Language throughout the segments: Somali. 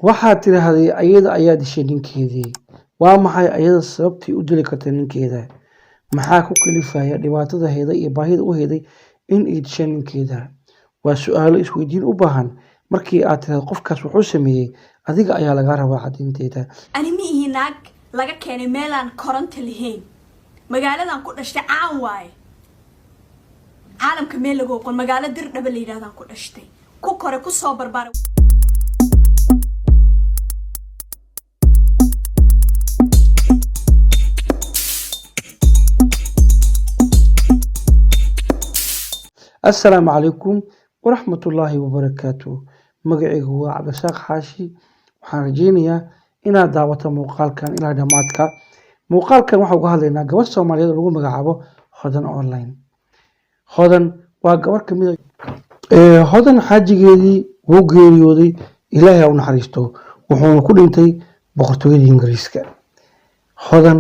waxaad tidhaahday ayada ayaa dishay ninkeedii. Waa maxay ayada sababtii u dili kartay ninkeeda? Maxaa ku kalifaya dhibaatada heeda iyo baahida u heeday in ay dishay ninkeeda? Waa su'aalo isweydiin u baahan. Markii aad tiraahdo qofkaas wuxuu sameeyey, adiga ayaa laga rabaa caddeynteeda. ani ma ihi naag laga keenay meelaan koronto lahayn magaaladan ku dhashtay caan waaye caalamka meel lagu oqon magaalo Dirdhaba la yiraahdan ku dhashtay ku kore ku soo barbaaray السلام عليكم ورحمة الله وبركاته. magacaygu waa Cabdirasaaq Xaashi. waxaan rajeynayaa inaad daawato muuqaalkan ilaa dhamaadka. muuqaalkan waxaan uga hadlaynaa gabadh Soomaaliyeed oo lagu magacaabo Hodan Online. Hodan waa gabar ka mid ah Hodan xaajigeedii wuu geeriyooday, Ilaahay ha u naxariisto, wuxuuna ku dhintay boqortooyada Ingiriiska. Hodan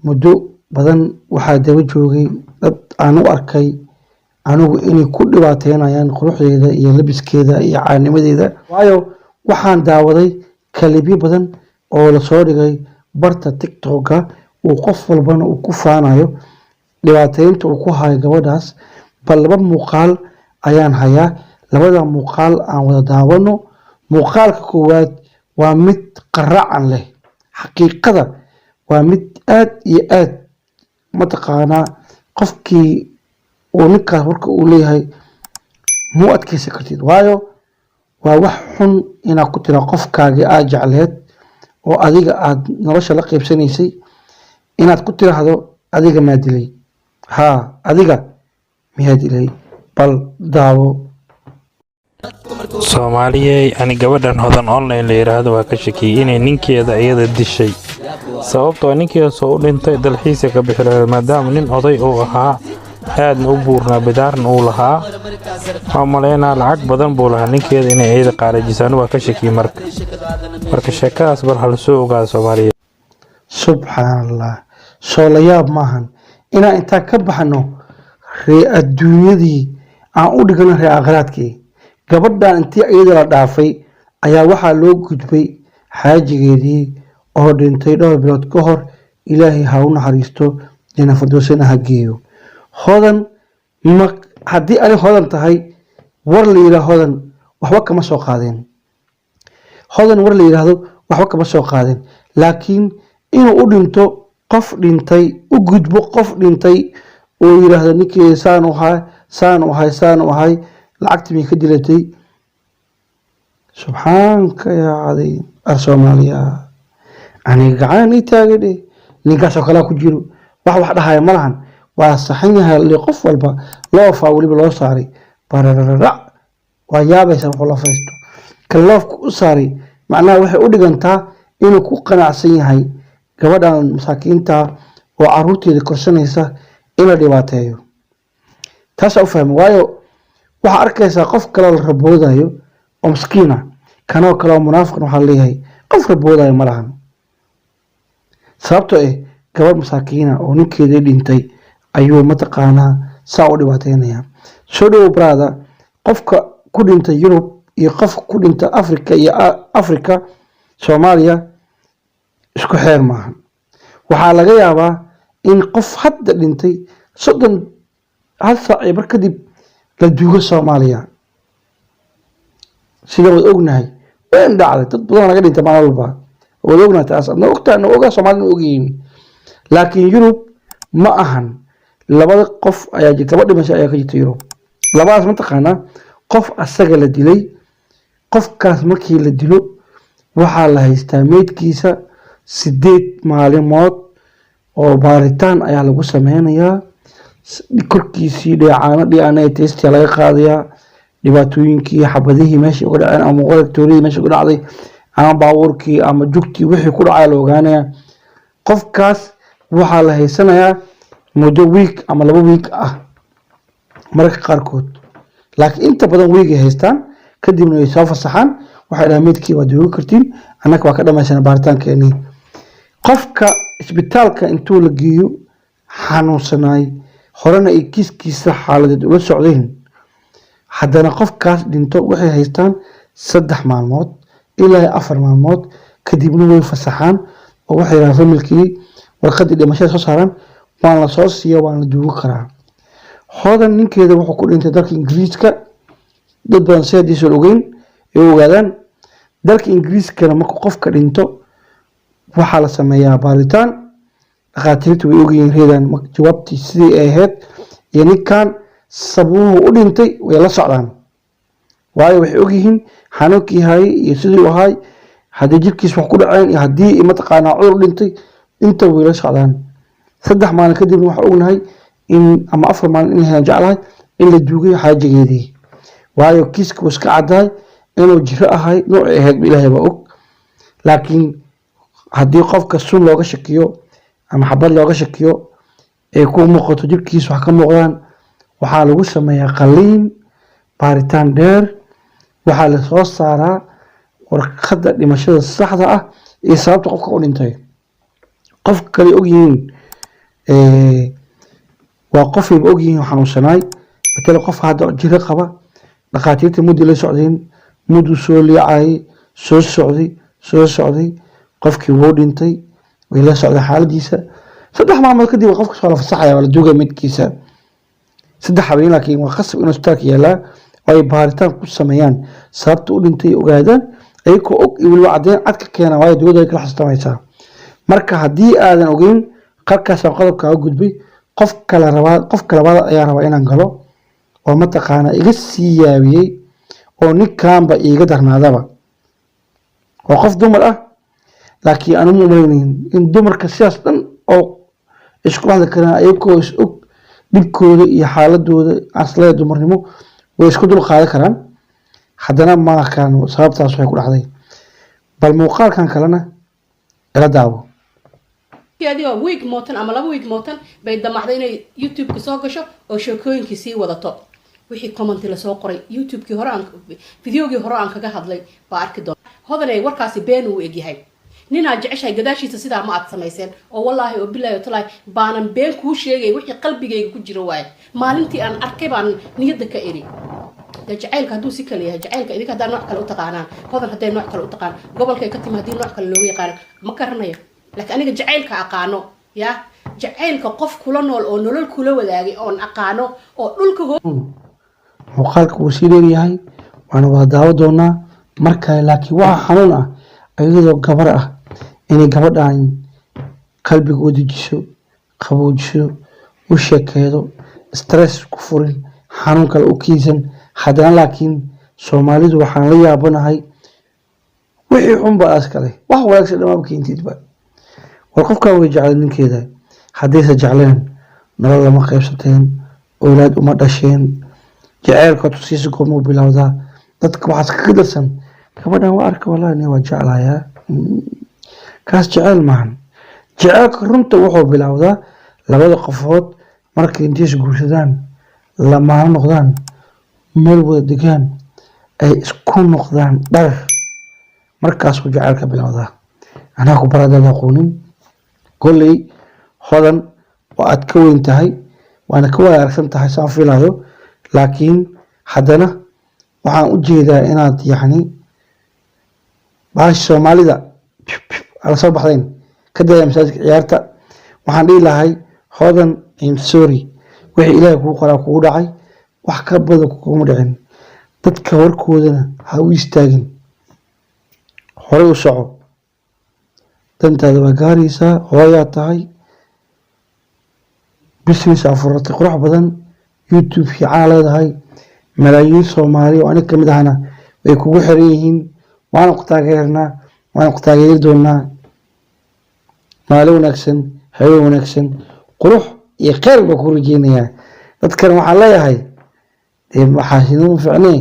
muddo badan waxaa daba joogay dad aan u arkay anigu inay ku dhibaateynayaan quruxdeeda iyo labiskeeda iyo caanimadeeda, waayo waxaan daawaday kalibyo badan oo la soo dhigay barta TikTok-ga uu qof walbana uu ku faanayo dhibaateynta uu ku hayo gabadhaas. bal laba muuqaal ayaan hayaa, labada muuqaal aan wada daawano. muuqaalka koowaad waa mid qaracan leh, xaqiiqada waa mid aad iyo aad mataqaanaa qofkii uu ninkaas marka uu leeyahay mu adkeysan kartid, waayo waa wax xun inaad ku tira qofkaagii aad jecleed oo adiga aad nolosha la qaybsanaysay inaad ku tiraahdo adiga maa dilay. adiga miyaa dilay? bal daawo. Soomaaliyey ani gabadhan Hodan Online la yiraahdo waa ka shakiyay inay ninkeeda iyada dishay sababtoo ninkeeda soo dhintay dalxiis ka bixilay maadaama nin oday uu ahaa aadna u buurnaa bidaarna uu lahaa. waa maleena lacag badan buu lahaa ninkeeda inay iyada qaarajisaan. waa ka shakiyay marka sheekadaas bar hal soo ogaado Soomaaliyeed. subxaanallah, soo la yaab maahan inaan intaa ka baxno ree adduunyadii aan u dhigano ree aakhiraadkii. gabadhan intii iyada la dhaafay ayaa waxaa loo gudbay xaajigeedii oo dhintay dhowr bilood ka hor. Ilaahay ha u naxariisto, janno firdawsana ha geeyo. Hodan haddii ani Hodan tahay, war la yiraahdo Hodan waxba kama soo qaadeen. Hodan war la yiraahdo waxba kama soo qaadeen, laakiin inuu u dhinto qof dhintay, u gudbo qof dhintay oo yiraahdo ninkii saan u ahay lacagtii bay ka dilatay. subxaanka yaa cadiim. Soomaaliya aniga gacan ii taagay ninkaas oo kale ku jiro wax dhahaya ma lahan. waa saxan yahay qof walba loo faa waliba loo saaray barararac. waa yaabaysa wuxuu la faysto kaloofku u saaray, macnaha waxay u dhigantaa inuu ku qanacsan yahay gabadhan masaakiinta oo caruurteeda korsanaysa in la dhibaateeyo. taas u fahmo, waayo waxa arkaysaa qof kale la raboodayo oo miskiina, kanoo kale oo munaafiqna waxa leeyahay qof raboodayo ma lahan. sababtoo gabadh masaakiina oo ninkeeda dhintay ayuu mataqaanaa saa u dhibaateynaya. soo dhow brother, qofka ku dhintay Yurub iyo qofka ku dhintay Afrika Soomaaliya isku xeer maahan. waxaa laga yaabaa in qof hadda dhintay 30 saac bar kadib la duugo Soomaaliya. sida wad ognahay waan dhacday dad badan laga dhintay maalin walba. wad ognahay taas adna ogtaana ogaa Soomaaliya ogyihiin, laakiin Yurub ma ahan. labada qof ayaa jirta, gabadh dhimasho ayaa ka jirta Yurub. labadaas mataqaanaa qof asaga la dilay. qofkaas markii la dilo waxaa la haystaa meydkiisa 8 maalimood oo baaritaan ayaa lagu sameynayaa. korkiisii dheecaano DNA test laga qaadayaa, dhibaatooyinkii xabadihii meesha uga dhaceen ama qoragtooridii meesha uga dhacday ama baabuurkii ama jugtii wixii ku dhacay la ogaanayaa. qofkaas waxaa la haysanayaa muddo week ama 2 week ah mararka qaarkood, laakiin inta badan week ay haystaan. kadibna ay soo fasaxaan, waxay dhahaan meedkii waa duugi kartiin, annaka waa ka dhamaysana baaritaankeennii. qofka isbitaalka intuu la geeyo xanuunsanaay horena ay kiiskiisa xaaladeed ula socdeen, haddana qofkaas dhinto waxay haystaan 3 maalmood ilaa 4 maalmood kadibna way fasaxaan oo waxay yiraahdaan familkii warqadii dhimashada soo saaran waan la soo siiyo waan la duugo karaa hodan ninkeeda wuxuu ku dhintay dalka Ingiriiska dad badan saydiisa ogeyn ee ogaadaan dalka Ingiriiska marka qofka dhinto waxaa la sameeyaa baaritaan dhaqaatiirtu way ogyihiin reedan jawaabtii sidii ay ahayd iyo ninkan sabuhu u dhintay way la socdaan waayo waxay ogyihiin xanuunkii hay iyo sidii uu ahay haddii jirkiis wax ku dhaceen iyo haddii mataqaanaa cudur dhintay inta way la socdaan 3 maalin kadib waxaan ognahay in ama 4 maalin in heelan jeclahay in la duugay xaajigeedii waayo kiiska iska caday inuu jiro ahay nooc ahayd Ilaahay baa og laakiin haddii qofka sun looga shakiyo ama xabad looga shakiyo ee ku muuqato jirkiis wax ka muuqdaan waxaa lagu sameeyaa qaliin baaritaan dheer waxaa la soo saaraa warqadda dhimashada saxda ah iyo sababta qofka u dhintay qof kale ogyihiin waa qof ay ogyihiin xanuunsanaay matala qof hadda jiro qaba dhaqaatiirta muddo la socdeen muddo soo liicay soo socday qofkii wuu dhintay way la socday xaaladiisa 3 maalmood kadib qofka soo la fasaxaya wala duuga midkiisa 3 habeen laakiin waa qasab inuu isbitaalka yeelaa ay baaritaan ku sameeyaan sababta u dhintay ogaadaan ayagoo og iyo waliba cadeen cad ka keena waayo dawladda ay kala xastamaysaa marka haddii aadan ogeyn qalkaas qodobka u gudbay qof kale labaad ayaa rabaa inaan galo oo mataqaana iga sii yaabiyay oo ninkaanba iiga darnaadaba oo qof dumar ah laakiin aanu muumaleyn in dumarka sidaas dhan oo isku hadla karaan ayagoo is og dhibkooda iyo xaaladooda aslada dumarnimo way isku dul qaadan karaan haddana ma kan sababtaas waxay ku dhacday bal muuqaalkan kalena ila daawo adiga week mootan ama 2 week mootan bay damacday inay YouTube ka soo gasho oo sheekooyinkii sii wadato wixii comment la soo qoray YouTube kii hore aan videogii hore aan kaga hadlay baa arki doon hodanay warkaasi been uu egyahay nina jeceshay gadaashiisa sidaa ma aad samayseen oo wallahi oo billahi talay baanan been ku sheegay wixii qalbigayga ku jiro waay maalintii aan arkay baan niyada ka eri jacaylka haduu si kale yahay jacaylka idinka hadaan nooc kale u taqaanaan hodan haday nooc kale u taqaan gobolka ka timaadii nooc kale looga yaqaan ma karanayo laakiin aniga jacaylka aqaano ya jacaylka qof kula nool oo nolol kula wadaagay oo aqaano oo dhulka muuqaalka uu sii leeyahay waana wada daawo doonaa marka laakiin waxa xanuun ah ayadoo gabar ah inay gabadhan qalbiga u dejiso qaboojiso u sheekeedo stress ku furin xanuun kale u kiisan haddana laakiin Soomaalidu waxaan la yaabanahay wixii xunba askale wax wanaagsan dhamaab keentidba war qofka way jecel ninkeeda haddaysa jecleen nolol lama qaybsateen awlaad uma dhasheen jaceylka tusiisa goorma bilowdaa dadka waxaad kaga darsan gabadhan waa arka wallahi waa jeclayaa kaas jecel maahan jaceylka runta wuxuu bilowdaa labada qofood markay intiis guursadaan lamaano noqdaan meel wada degaan ay isku noqdaan dhar markaas uu jaceylka bilowdaa anaa ku baradada aqoonin kolley hodan oo aad ka weyn tahay waana ka wanaagsan tahay saan filayo laakiin haddana waxaan u jeedaa inaad yacni baash Soomaalida ala soo baxdeen ka daya masaajidka ciyaarta waxaan dhihi lahay hodan I'm sorry wixii Ilaahay kuu qoraa kugu dhacay wax ka badan kuma dhicin dadka warkoodana ha u istaagin hore u soco dantaada waa gaaraysaa hooyaa tahay business afuratay qurux badan YouTube fiican leedahay malaayiin Soomaali oo aniga kamid ahna way kugu xiran yihiin waana ku taageernaa waana ku taageeri doonaa maalin wanaagsan hawo wanaagsan qurux iyo khayr baa ku rajeynayaa dadkan waxaan leeyahay waxaa sidoo ficnay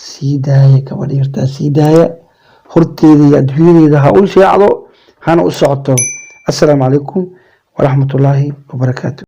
sii daaya gabadh yartaa sii daaya horteeda iyo adduunyadeeda ha u sheecdo hana u socoto assalaamu calaykum waraxmatullaahi wabarakaatuh